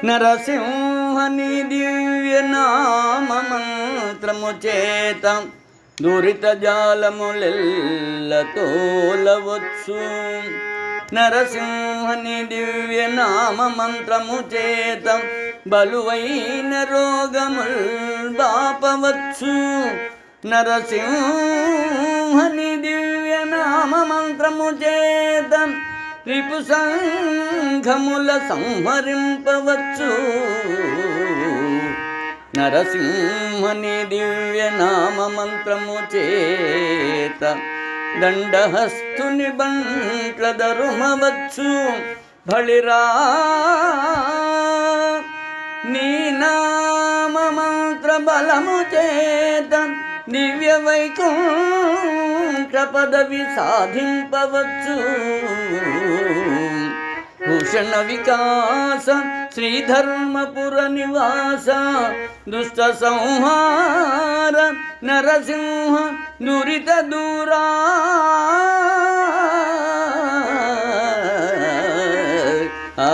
నరసింహని దివ్య నామ మంత్రము చేత దురిత జాలములెల్ల తోలవచ్చు. నరసింహని దివ్య నామ మంత్రము చేత బలువైన రోగముల్ బాపవచ్చు. నరసింహని దివ్య నామ మంత్రము చేత రిపు సంఘముల సంహరింపవచ్చు. నరసింహని దివ్య నామ మంత్రము చేత దండహస్తుని బంట్ల దరుమవచ్చు. బళిరా నీ నామ మంత్ర బలము చేత దివ్య వైకుంఠ పదవి సాధింపవచ్చు. భూషణ వికాస శ్రీధర్మపుర నివాస దుష్ట సంహార నరసింహ దురిత దూరా. ఆ